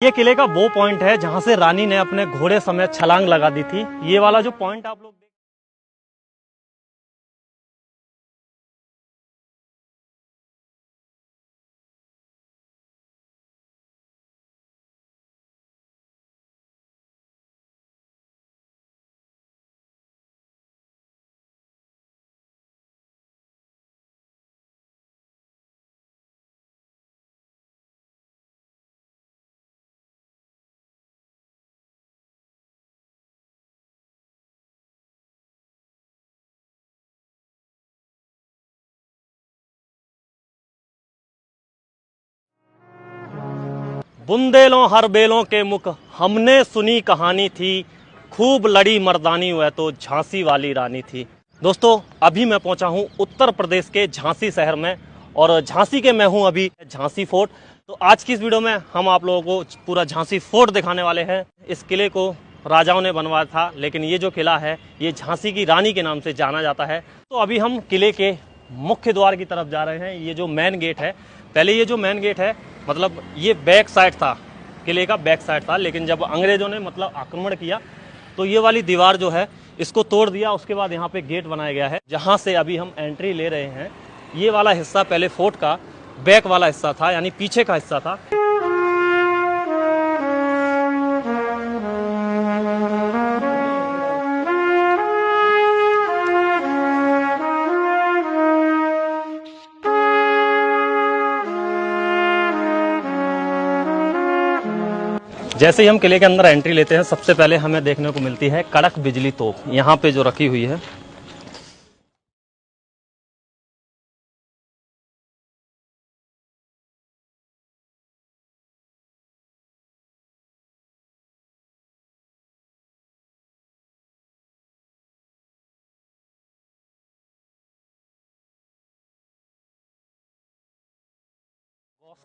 ये किले का वो पॉइंट है जहां से रानी ने अपने घोड़े समेत छलांग लगा दी थी। ये वाला जो पॉइंट आप लोग बुंदेलों हर बेलों के मुख हमने सुनी कहानी थी, खूब लड़ी मर्दानी हुआ तो झांसी वाली रानी थी। दोस्तों अभी मैं पहुंचा हूं उत्तर प्रदेश के झांसी शहर में और झांसी के मैं हूं अभी झांसी फोर्ट। तो आज की इस वीडियो में हम आप लोगों को पूरा झांसी फोर्ट दिखाने वाले हैं। इस किले को राजाओं ने बनवाया था, लेकिन ये जो किला है ये झांसी की रानी के नाम से जाना जाता है। तो अभी हम किले के मुख्य द्वार की तरफ जा रहे हैं। ये जो मेन गेट है, पहले ये जो मेन गेट है मतलब ये बैक साइड था, किले का बैक साइड था, लेकिन जब अंग्रेजों ने मतलब आक्रमण किया तो ये वाली दीवार जो है इसको तोड़ दिया। उसके बाद यहाँ पे गेट बनाया गया है जहाँ से अभी हम एंट्री ले रहे हैं। ये वाला हिस्सा पहले फोर्ट का बैक वाला हिस्सा था, यानी पीछे का हिस्सा था। जैसे ही हम किले के अंदर एंट्री लेते हैं सबसे पहले हमें देखने को मिलती है कड़क बिजली तोप, यहाँ पे जो रखी हुई है।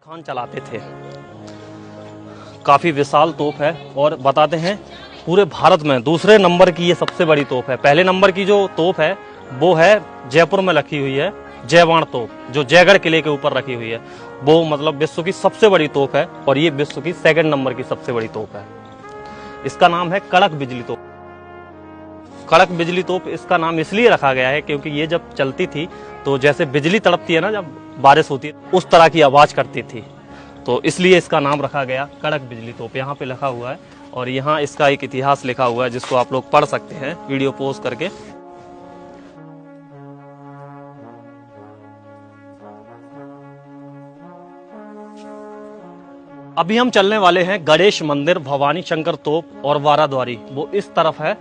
खान चलाते थे। काफी विशाल तोप है और बताते हैं पूरे भारत में दूसरे नंबर की ये सबसे बड़ी तोप है। पहले नंबर की जो तोप है वो है जयपुर में रखी हुई है, जयवाण तोप, जो जयगढ़ किले के ऊपर रखी हुई है। वो मतलब विश्व की सबसे बड़ी तोप है और ये विश्व की सेकंड नंबर की सबसे बड़ी तोप है। इसका नाम है कड़क बिजली तोप। कड़क बिजली तोप इसका नाम इसलिए रखा गया है क्योंकि ये जब चलती थी तो जैसे बिजली तड़पती है ना जब बारिश होती है, उस तरह की आवाज करती थी, तो इसलिए इसका नाम रखा गया कड़क बिजली तोप। यहाँ पे लिखा हुआ है और यहाँ इसका एक इतिहास लिखा हुआ है जिसको आप लोग पढ़ सकते हैं वीडियो पॉज करके। अभी हम चलने वाले हैं गणेश मंदिर, भवानी शंकर तोप और वाराद्वारी, वो इस तरफ है।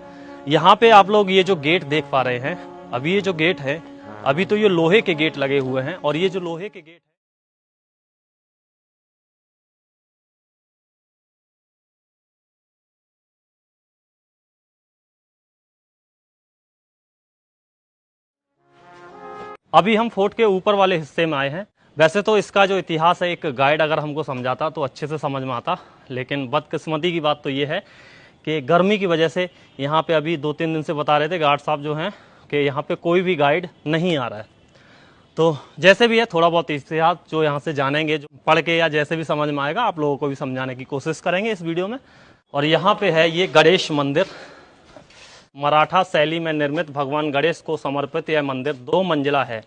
यहाँ पे आप लोग ये जो गेट देख पा रहे हैं, अभी ये जो गेट है, अभी तो ये लोहे के गेट लगे हुए हैं और ये जो लोहे के गेट है अभी हम फोर्ट के ऊपर वाले हिस्से में आए हैं। वैसे तो इसका जो इतिहास है एक गाइड अगर हमको समझाता तो अच्छे से समझ में आता, लेकिन बदकिस्मती की बात तो ये है कि गर्मी की वजह से यहाँ पे अभी 2-3 दिन से बता रहे थे गार्ड साहब जो हैं कि यहाँ पे कोई भी गाइड नहीं आ रहा है। तो जैसे भी है थोड़ा बहुत इतिहास जो यहाँ से जानेंगे, जो पढ़ के या जैसे भी समझ में आएगा आप लोगों को भी समझाने की कोशिश करेंगे इस वीडियो में। और यहाँ पे है ये गणेश मंदिर, मराठा शैली में निर्मित भगवान गणेश को समर्पित यह मंदिर 2 मंजिला है।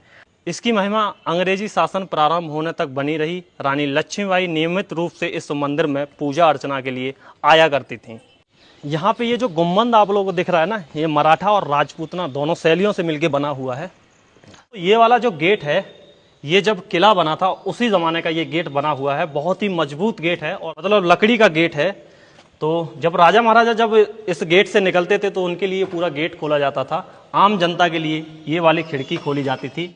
इसकी महिमा अंग्रेजी शासन प्रारंभ होने तक बनी रही। रानी लक्ष्मीबाई नियमित रूप से इस मंदिर में पूजा अर्चना के लिए आया करती थी। यहाँ पे ये जो गुम्बद आप लोगों को दिख रहा है ना, ये मराठा और राजपूतना दोनों शैलियों से मिलकर बना हुआ है। ये वाला जो गेट है ये जब किला बना था उसी जमाने का ये गेट बना हुआ है। बहुत ही मजबूत गेट है और मतलब लकड़ी का गेट है। तो जब राजा महाराजा जब इस गेट से निकलते थे तो उनके लिए पूरा गेट खोला जाता था, आम जनता के लिए ये वाली खिड़की खोली जाती थी।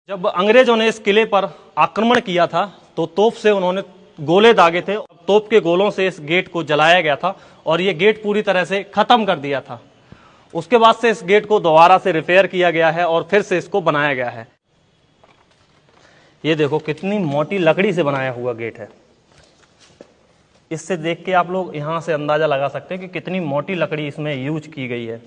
जब अंग्रेजों ने इस किले पर आक्रमण किया था तो तोप से उन्होंने गोले दागे थे, तोप के गोलों से इस गेट को जलाया गया था और ये गेट पूरी तरह से खत्म कर दिया था। उसके बाद से इस गेट को दोबारा से रिपेयर किया गया है और फिर से इसको बनाया गया है। ये देखो कितनी मोटी लकड़ी से बनाया हुआ गेट है। इससे देख के आप लोग यहां से अंदाजा लगा सकते हैं कि कितनी मोटी लकड़ी इसमें यूज की गई है।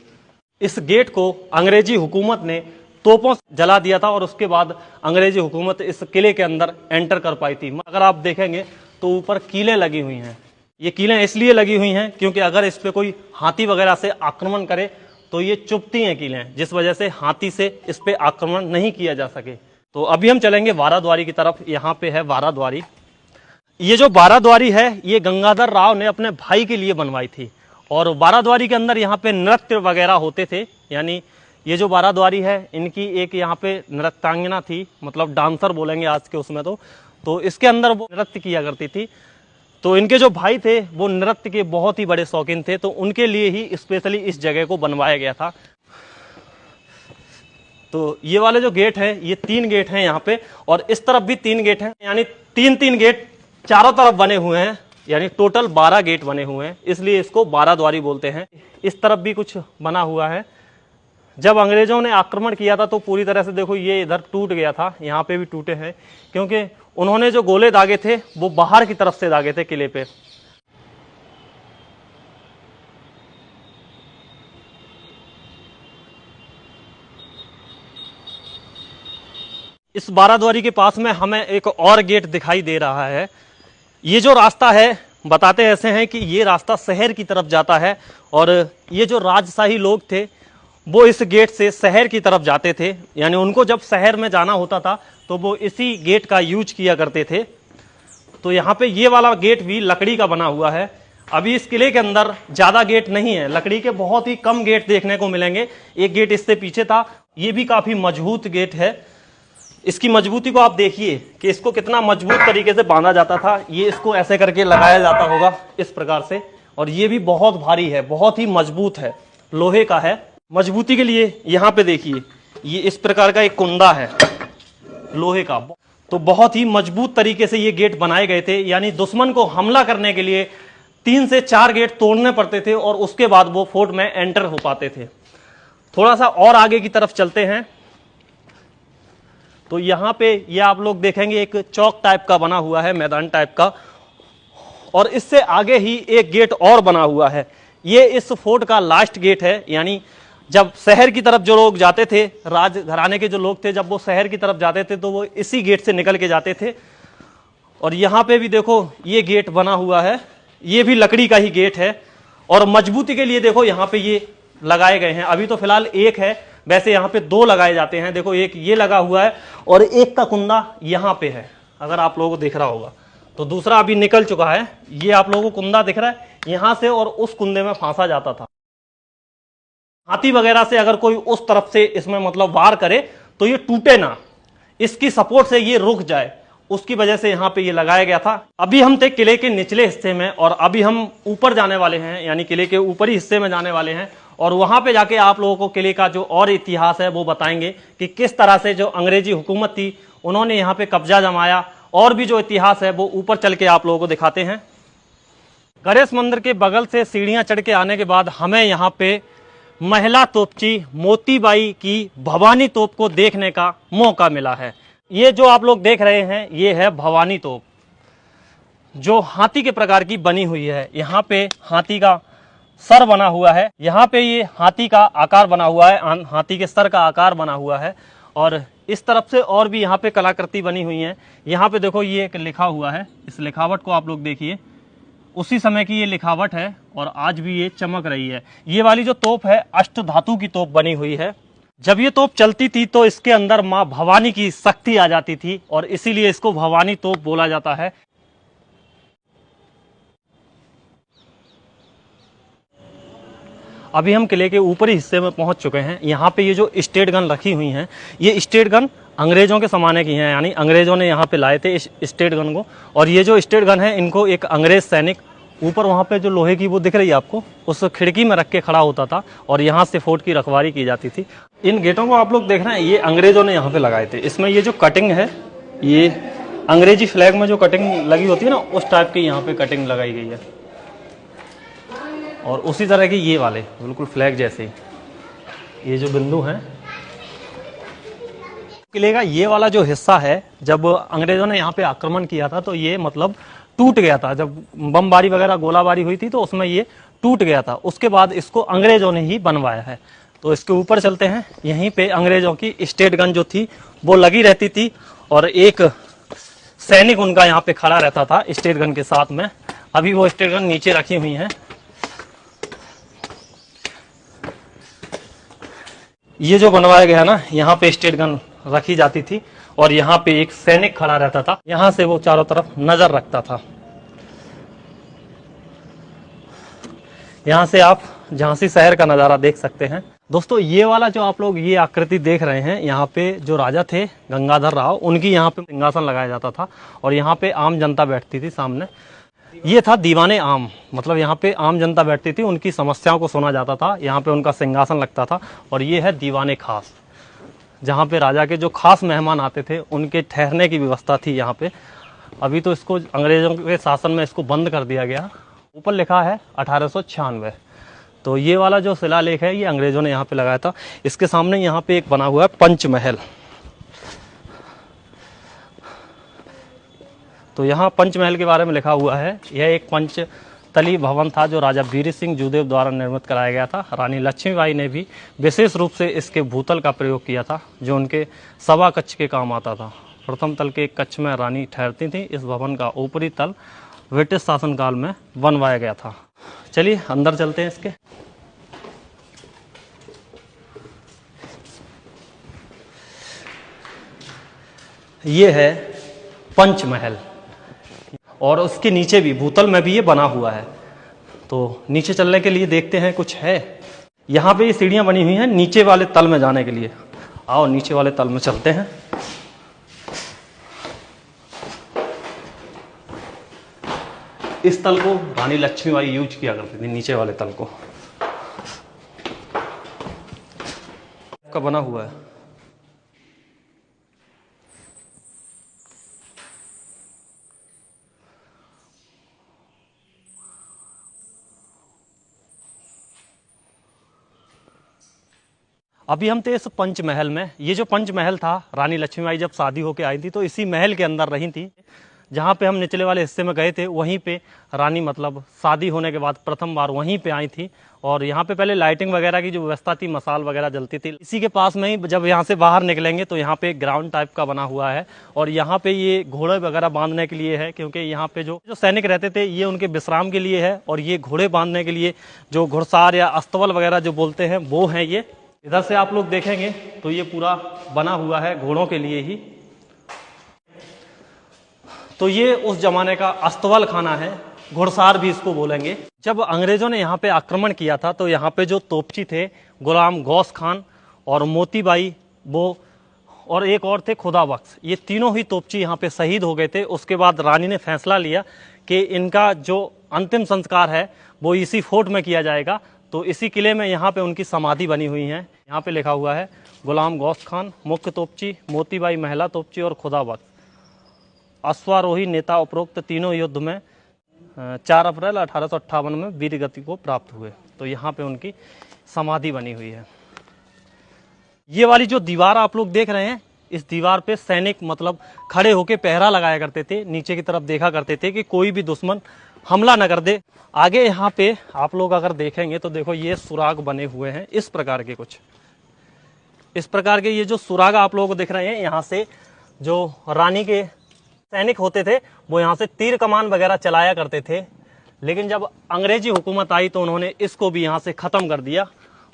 इस गेट को अंग्रेजी हुकूमत ने तोपों से जला दिया था और उसके बाद अंग्रेजी हुकूमत इस किले के अंदर एंटर कर पाई थी। अगर आप देखेंगे तो ऊपर कीलें लगी हुई हैं। ये कीलें इसलिए लगी हुई हैं क्योंकि अगर इस पे कोई हाथी वगैरह से आक्रमण करे तो ये चुभती हैं कीलें, जिस वजह से हाथी से इस पे आक्रमण नहीं किया जा सके। तो अभी हम चलेंगे बाराद्वारी की तरफ। यहाँ पे है बाराद्वारी। ये जो बाराद्वारी है ये गंगाधर राव ने अपने भाई के लिए बनवाई थी। और बाराद्वारी के अंदर यहाँ पे नृत्य वगैरह होते थे, यानी ये जो बाराद्वारी है इनकी एक यहाँ पे नृत्यांगना थी, मतलब डांसर बोलेंगे आज के उसमें। तो इसके अंदर वो नृत्य किया करती थी। तो इनके जो भाई थे वो नृत्य के बहुत ही बड़े शौकीन थे, तो उनके लिए ही स्पेशली इस जगह को बनवाया गया था। तो ये वाले जो गेट है ये 3 गेट हैं यहाँ पे, और इस तरफ भी 3 गेट हैं, यानी 3-3 गेट चारों तरफ बने हुए हैं, यानी टोटल 12 गेट बने हुए हैं, इसलिए इसको बाराद्वारी बोलते हैं। इस तरफ भी कुछ बना हुआ है। जब अंग्रेजों ने आक्रमण किया था तो पूरी तरह से देखो ये इधर टूट गया था, यहाँ पे भी टूटे हैं, क्योंकि उन्होंने जो गोले दागे थे वो बाहर की तरफ से दागे थे किले पे। इस बाराद्वारी के पास में हमें एक और गेट दिखाई दे रहा है। ये जो रास्ता है बताते ऐसे हैं कि ये रास्ता शहर की तरफ जाता है, और ये जो राजशाही लोग थे वो इस गेट से शहर की तरफ जाते थे, यानी उनको जब शहर में जाना होता था तो वो इसी गेट का यूज किया करते थे। तो यहाँ पे ये वाला गेट भी लकड़ी का बना हुआ है। अभी इस किले के अंदर ज्यादा गेट नहीं है, लकड़ी के बहुत ही कम गेट देखने को मिलेंगे। एक गेट इससे पीछे था, ये भी काफी मजबूत गेट है। इसकी मजबूती को आप देखिए कि इसको कितना मजबूत तरीके से बांधा जाता था। ये इसको ऐसे करके लगाया जाता होगा इस प्रकार से, और ये भी बहुत भारी है, बहुत ही मजबूत है, लोहे का है। मजबूती के लिए यहाँ पे देखिए ये इस प्रकार का एक कुंदा है लोहे का। तो बहुत ही मजबूत तरीके से ये गेट बनाए गए थे, यानी दुश्मन को हमला करने के लिए 3 से 4 गेट तोड़ने पड़ते थे और उसके बाद वो फोर्ट में एंटर हो पाते थे। थोड़ा सा और आगे की तरफ चलते हैं तो यहाँ पे ये आप लोग देखेंगे एक चौक टाइप का बना हुआ है, मैदान टाइप का, और इससे आगे ही एक गेट और बना हुआ है। ये इस फोर्ट का लास्ट गेट है, यानी जब शहर की तरफ जो लोग जाते थे, राज घराने के जो लोग थे, जब वो शहर की तरफ जाते थे तो वो इसी गेट से निकल के जाते थे। और यहाँ पे भी देखो ये गेट बना हुआ है, ये भी लकड़ी का ही गेट है, और मजबूती के लिए देखो यहाँ पे ये लगाए गए हैं। अभी तो फिलहाल एक है, वैसे यहाँ पे 2 लगाए जाते हैं। देखो एक ये लगा हुआ है और एक का कुंदा यहाँ पे है, अगर आप लोगों को दिख रहा होगा। तो दूसरा अभी निकल चुका है, ये आप लोगों को कुंदा दिख रहा है यहां से, और उस कुंदे में फांसा जाता था। हाथी वगैरह से अगर कोई उस तरफ से इसमें मतलब वार करे तो ये टूटे ना, इसकी सपोर्ट से ये रुक जाए, उसकी वजह से यहाँ पे ये लगाया गया था। अभी हम थे किले के निचले हिस्से में, और अभी हम ऊपर जाने वाले हैं, यानी किले के ऊपरी हिस्से में जाने वाले हैं, और वहां पे जाके आप लोगों को किले का जो और इतिहास है वो बताएंगे कि किस तरह से जो अंग्रेजी हुकूमत थी उन्होंने यहाँ पे कब्जा जमाया, और भी जो इतिहास है वो ऊपर चल के आप लोगों को दिखाते हैं। गणेश मंदिर के बगल से सीढ़ियां चढ़ के आने के बाद हमें यहाँ पे महिला तोपची मोतीबाई की भवानी तोप को देखने का मौका मिला है। ये जो आप लोग देख रहे हैं ये है भवानी तोप, जो हाथी के प्रकार की बनी हुई है। यहाँ पे हाथी का सर बना हुआ है, यहाँ पे ये हाथी का आकार बना हुआ है, हाथी के सर का आकार बना हुआ है, और इस तरफ से और भी यहाँ पे कलाकृति बनी हुई है। यहाँ पे देखो ये एक लिखा हुआ है, इस लिखावट को आप लोग देखिए, उसी समय की ये लिखावट है और आज भी ये चमक रही है। ये वाली जो तोप है अष्ट धातु की तोप बनी हुई है। जब ये तोप चलती थी तो इसके अंदर माँ भवानी की शक्ति आ जाती थी, और इसीलिए इसको भवानी तोप बोला जाता है। अभी हम किले के ऊपरी हिस्से में पहुंच चुके हैं। यहाँ पे ये जो स्टेट गन रखी हुई हैं, ये स्टेट गन अंग्रेजों के ज़माने की हैं, यानी अंग्रेजों ने यहाँ पे लाए थे इस स्टेट गन को। और ये जो स्टेट गन है इनको एक अंग्रेज सैनिक ऊपर वहाँ पे जो लोहे की वो दिख रही है आपको, उस खिड़की में रख के खड़ा होता था, और यहाँ से फोर्ट की रखवारी की जाती थी। इन गेटों को आप लोग देख रहे हैं, ये अंग्रेजों ने यहाँ पे लगाए थे। इसमें ये जो कटिंग है, ये अंग्रेजी फ्लैग में जो कटिंग लगी होती है ना, उस टाइप की यहाँ पे कटिंग लगाई गई है। और उसी तरह के ये वाले बिल्कुल फ्लैग जैसे ये जो बिंदु हैं। किले का ये वाला जो हिस्सा है, जब अंग्रेजों ने यहाँ पे आक्रमण किया था तो ये मतलब टूट गया था। जब बमबारी वगैरह गोलाबारी हुई थी तो उसमें ये टूट गया था। उसके बाद इसको अंग्रेजों ने ही बनवाया है। तो इसके ऊपर चलते हैं। यहीं पे अंग्रेजों की स्टेट गन जो थी वो लगी रहती थी, और एक सैनिक उनका यहाँ पे खड़ा रहता था स्टेट गन के साथ में। अभी वो स्टेट गन नीचे रखी हुई हैं। ये जो बनवाया गया ना, यहाँ पे स्टेट गन रखी जाती थी और यहाँ पे एक सैनिक खड़ा रहता था। यहाँ से वो चारों तरफ नजर रखता था। यहाँ से आप झांसी शहर का नज़ारा देख सकते हैं। दोस्तों ये वाला जो आप लोग ये आकृति देख रहे हैं, यहाँ पे जो राजा थे गंगाधर राव, उनकी यहाँ पे सिंहासन लगाया जाता था और यहाँ पे आम जनता बैठती थी सामने। ये था दीवाने आम, मतलब यहाँ पे आम जनता बैठती थी, उनकी समस्याओं को सुना जाता था, यहाँ पे उनका सिंहासन लगता था। और ये है दीवाने खास, जहाँ पे राजा के जो खास मेहमान आते थे उनके ठहरने की व्यवस्था थी यहाँ पे। अभी तो इसको अंग्रेजों के शासन में इसको बंद कर दिया गया। ऊपर लिखा है 1896। तो ये वाला जो शिलालेख है ये अंग्रेजों ने यहाँ पे लगाया था। इसके सामने यहाँ पे एक बना हुआ है पंचमहल। तो यहाँ पंचमहल के बारे में लिखा हुआ है। यह एक पंचतली भवन था जो राजा वीर सिंह जूदेव द्वारा निर्मित कराया गया था। रानी लक्ष्मीबाई ने भी विशेष रूप से इसके भूतल का प्रयोग किया था, जो उनके सभा कक्ष के काम आता था। प्रथम तल के एक कक्ष में रानी ठहरती थी। इस भवन का ऊपरी तल ब्रिटिश शासनकाल में बनवाया गया था। चलिए अंदर चलते हैं इसके। ये है पंचमहल और उसके नीचे भी भूतल में भी ये बना हुआ है। तो नीचे चलने के लिए देखते हैं कुछ है। यहाँ पे ये सीढ़ियां बनी हुई हैं नीचे वाले तल में जाने के लिए। आओ नीचे वाले तल में चलते हैं। इस तल को रानी लक्ष्मीबाई यूज किया करती थी, नीचे वाले तल को का बना हुआ है। अभी हम थे इस पंचमहल में। ये जो पंचमहल था, रानी लक्ष्मीबाई जब शादी होके आई थी तो इसी महल के अंदर रही थी। जहाँ पे हम निचले वाले हिस्से में गए थे वहीं पे रानी मतलब शादी होने के बाद प्रथम बार वहीं पे आई थी। और यहाँ पे पहले लाइटिंग वगैरह की जो व्यवस्था थी, मसाल वगैरह जलती थी। इसी के पास में ही जब यहाँ से बाहर निकलेंगे तो यहाँ पे एक ग्राउंड टाइप का बना हुआ है और यहाँ पे ये घोड़े वगैरह बांधने के लिए है, क्योंकि यहाँ पे जो सैनिक रहते थे ये उनके विश्राम के लिए है। और ये घोड़े बांधने के लिए जो घुड़सार या अस्तबल वगैरह जो बोलते हैं वो हैं ये। इधर से आप लोग देखेंगे तो ये पूरा बना हुआ है घोड़ों के लिए ही। तो ये उस जमाने का अस्तबल खाना है, घुड़सार भी इसको बोलेंगे। जब अंग्रेजों ने यहाँ पे आक्रमण किया था तो यहाँ पे जो तोपची थे गुलाम गौस खान और मोतीबाई वो और एक और थे खुदा बख्श, ये तीनों ही तोपची यहाँ पे शहीद हो गए थे। उसके बाद रानी ने फैसला लिया कि इनका जो अंतिम संस्कार है वो इसी फोर्ट में किया जाएगा। तो इसी किले में यहाँ पे उनकी समाधि बनी हुई है। यहाँ पे लिखा हुआ है गुलाम गौस खान मुख्य तोपची, मोतीबाई महिला तोपची और खुदा बख्श अश्वारोही नेता उपरोक्त तीनों युद्ध में 4 अप्रैल 1858 में वीर गति को प्राप्त हुए। तो यहाँ पे उनकी समाधि बनी हुई है। ये वाली जो दीवार आप लोग देख रहे हैं, इस दीवार पे सैनिक मतलब खड़े होके पहरा लगाया करते थे, नीचे की तरफ देखा करते थे कि कोई भी दुश्मन हमला न कर दे। आगे यहाँ पे आप लोग अगर देखेंगे तो देखो ये सुराग बने हुए हैं इस प्रकार के, कुछ इस प्रकार के ये जो सुराग आप लोगों को दिख रहे हैं, यहाँ से जो रानी के सैनिक होते थे वो यहाँ से तीर कमान वगैरह चलाया करते थे। लेकिन जब अंग्रेजी हुकूमत आई तो उन्होंने इसको भी यहाँ से खत्म कर दिया।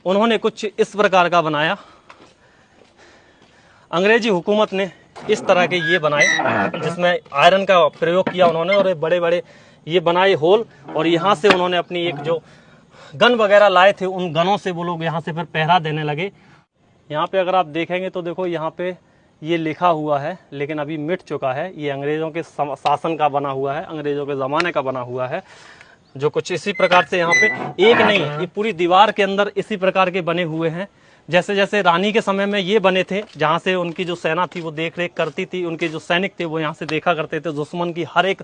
उन्होंने कुछ इस प्रकार का बनाया। अंग्रेजी हुकूमत ने इस तरह के ये बनाए जिसमें आयरन का प्रयोग किया उन्होंने, और बड़े बड़े ये बनाए होल। और यहाँ से उन्होंने अपनी एक जो गन वगैरह लाए थे उन गनों से वो लोग यहाँ से फिर पहरा देने लगे। यहाँ पे अगर आप देखेंगे तो देखो यहाँ पे ये लिखा हुआ है, लेकिन अभी मिट चुका है। ये अंग्रेजों के शासन का बना हुआ है, अंग्रेजों के ज़माने का बना हुआ है, जो कुछ इसी प्रकार से यहाँ पे एक नहीं, ये पूरी दीवार के अंदर इसी प्रकार के बने हुए हैं। जैसे जैसे रानी के समय में ये बने थे, जहाँ से उनकी जो सेना थी वो देख रेख करती थी, उनके जो सैनिक थे वो यहाँ से देखा करते थे, दुश्मन की हर एक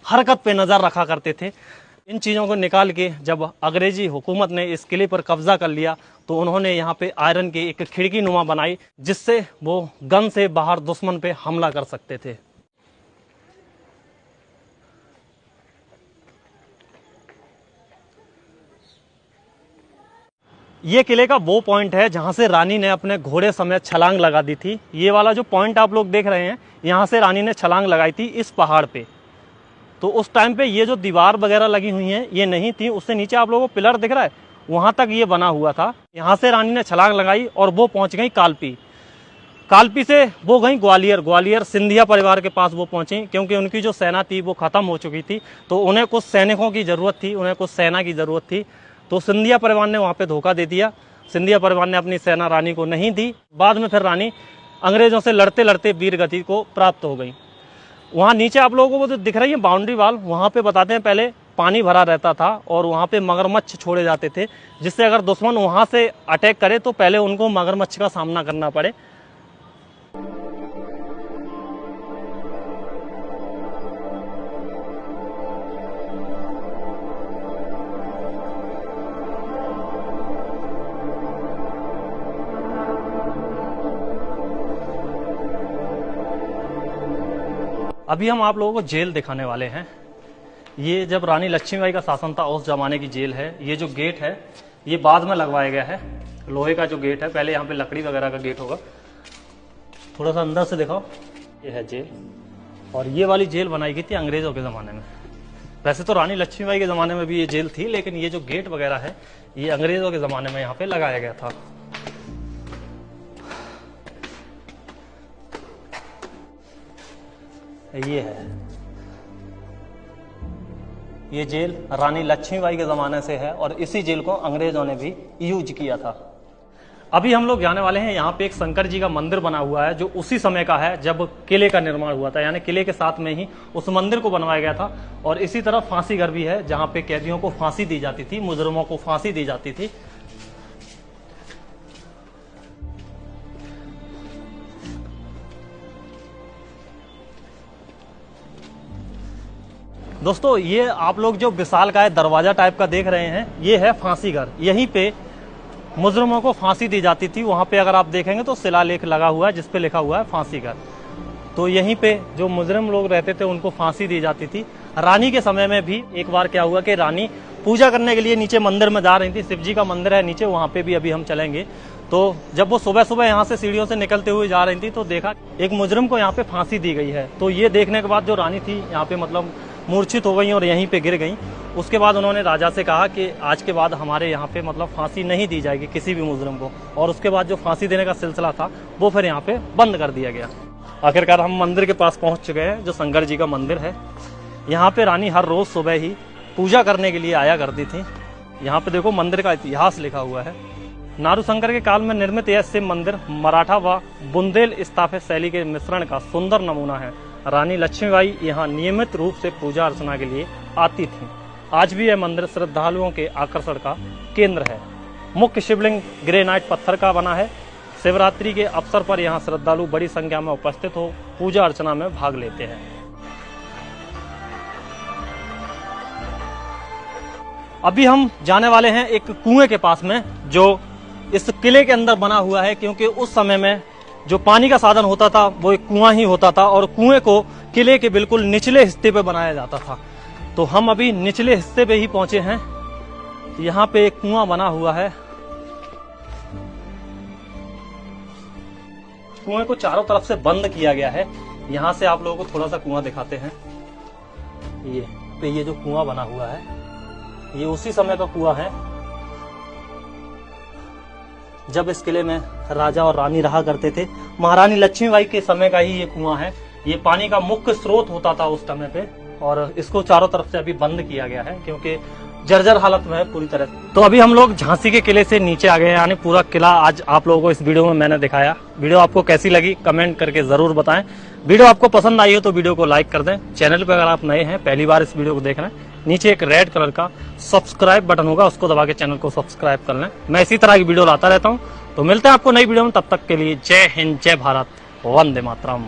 हरकत पे नज़र रखा करते थे। इन चीज़ों को निकाल के जब अंग्रेजी हुकूमत ने इस किले पर कब्जा कर लिया तो उन्होंने यहाँ पे आयरन की एक खिड़की नुमा बनाई, जिससे वो गन से बाहर दुश्मन पे हमला कर सकते थे। ये किले का वो पॉइंट है जहां से रानी ने अपने घोड़े समेत छलांग लगा दी थी। ये वाला जो पॉइंट आप लोग देख रहे हैं, यहाँ से रानी ने छलांग लगाई थी इस पहाड़ पे। तो उस टाइम पे ये जो दीवार वगैरह लगी हुई हैं ये नहीं थी, उससे नीचे आप लोगों को पिलर दिख रहा है, वहां तक ये बना हुआ था। यहाँ से रानी ने छलांग लगाई और वो पहुंच गई कालपी। कालपी से वो गई ग्वालियर। ग्वालियर सिंधिया परिवार के पास वो पहुंची, क्योंकि उनकी जो सेना थी वो खत्म हो चुकी थी, तो उन्हें कुछ सैनिकों की जरूरत थी, उन्हें कुछ सेना की जरूरत थी। तो सिंधिया परिवार ने वहाँ पे धोखा दे दिया। सिंधिया परिवार ने अपनी सेना रानी को नहीं दी। बाद में फिर रानी अंग्रेजों से लड़ते लड़ते वीर गति को प्राप्त हो गई। वहाँ नीचे आप लोगों को जो दिख रही है बाउंड्री वाल, वहाँ पे बताते हैं पहले पानी भरा रहता था और वहाँ पे मगरमच्छ छोड़े जाते थे, जिससे अगर दुश्मन वहाँ से अटैक करे तो पहले उनको मगरमच्छ का सामना करना पड़े। अभी हम आप लोगों को जेल दिखाने वाले हैं। ये जब रानी लक्ष्मीबाई का शासन था उस जमाने की जेल है। ये जो गेट है ये बाद में लगवाया गया है, लोहे का जो गेट है, पहले यहाँ पे लकड़ी वगैरह का गेट होगा। थोड़ा सा अंदर से दिखाओ, ये है जेल। और ये वाली जेल बनाई गई थी अंग्रेजों के ज़माने में। वैसे तो रानी लक्ष्मीबाई के ज़माने में भी ये जेल थी, लेकिन ये जो गेट वगैरह है ये अंग्रेजों के ज़माने में यहाँ पे लगाया गया था। ये है, ये जेल रानी लक्ष्मीबाई के ज़माने से है और इसी जेल को अंग्रेजों ने भी यूज किया था। अभी हम लोग जाने वाले हैं, यहाँ पे एक शंकर जी का मंदिर बना हुआ है जो उसी समय का है जब किले का निर्माण हुआ था, यानी किले के साथ में ही उस मंदिर को बनवाया गया था। और इसी तरह फांसी घर भी है जहाँ पे कैदियों को फांसी दी जाती थी, मुजरिमों को फांसी दी जाती थी। दोस्तों ये आप लोग जो विशालकाय दरवाजा टाइप का देख रहे हैं ये है फांसी घर। यहीं पे मुजरिमों को फांसी दी जाती थी। वहां पे अगर आप देखेंगे तो शिलालेख लगा हुआ है जिसपे लिखा हुआ है फांसी घर। तो यहीं पे जो मुजरिम लोग रहते थे उनको फांसी दी जाती थी। रानी के समय में भी एक बार क्या हुआ कि रानी पूजा करने के लिए नीचे मंदिर में जा रही थी। शिव जी का मंदिर है नीचे, वहां पे भी अभी हम चलेंगे। तो जब वो सुबह सुबह यहाँ से सीढ़ियों से निकलते हुए जा रही थी तो देखा एक मुजरिम को यहाँ पे फांसी दी गई है। तो ये देखने के बाद जो रानी थी यहाँ पे मतलब मूर्छित हो गई और यहीं पे गिर गई। उसके बाद उन्होंने राजा से कहा कि आज के बाद हमारे यहाँ पे मतलब फांसी नहीं दी जाएगी किसी भी मुजरिम को। और उसके बाद जो फांसी देने का सिलसिला था वो फिर यहाँ पे बंद कर दिया गया। आखिरकार हम मंदिर के पास पहुंच चुके हैं जो शंकर जी का मंदिर है। यहाँ पे रानी हर रोज सुबह ही पूजा करने के लिए आया करती थी। यहाँ पे देखो मंदिर का इतिहास लिखा हुआ है। नारूशंकर के काल में निर्मित यह शिव मंदिर मराठा व बुंदेल स्थापत्य शैली के मिश्रण का सुंदर नमूना है। रानी लक्ष्मीबाई यहाँ नियमित रूप से पूजा अर्चना के लिए आती थीं। आज भी यह मंदिर श्रद्धालुओं के आकर्षण का केंद्र है। मुख्य शिवलिंग ग्रेनाइट पत्थर का बना है। शिवरात्रि के अवसर पर यहाँ श्रद्धालु बड़ी संख्या में उपस्थित हो पूजा अर्चना में भाग लेते हैं। अभी हम जाने वाले हैं एक कुएं के पास में जो इस किले के अंदर बना हुआ है, क्योंकि उस समय में जो पानी का साधन होता था वो एक कुआं ही होता था और कुएं को किले के बिल्कुल निचले हिस्से पे बनाया जाता था। तो हम अभी निचले हिस्से पे ही पहुंचे हैं। यहाँ पे एक कुआं बना हुआ है। कुएं को चारों तरफ से बंद किया गया है। यहाँ से आप लोगों को थोड़ा सा कुआं दिखाते हैं। ये जो कुआं बना हुआ है ये उसी समय का कुआं है जब इस किले में राजा और रानी रहा करते थे। महारानी लक्ष्मीबाई के समय का ही ये कुआं है। ये पानी का मुख्य स्रोत होता था उस समय पे और इसको चारों तरफ से अभी बंद किया गया है क्योंकि जर्जर हालत में है पूरी तरह से। तो अभी हम लोग झांसी के किले से नीचे आ गए हैं, यानी पूरा किला आज आप लोगों को इस वीडियो में मैंने दिखाया। वीडियो आपको कैसी लगी कमेंट करके जरूर बताएं। वीडियो आपको पसंद आई हो तो वीडियो को लाइक कर दें। चैनल पर अगर आप नए हैं पहली बार इस वीडियो को देख रहे हैं, नीचे एक रेड कलर का सब्सक्राइब बटन होगा, उसको दबा के चैनल को सब्सक्राइब कर लें। मैं इसी तरह की वीडियो लाता रहता हूँ। तो मिलते हैं आपको नई वीडियो में, तब तक के लिए जय हिंद, जय भारत, वंदे मातरम।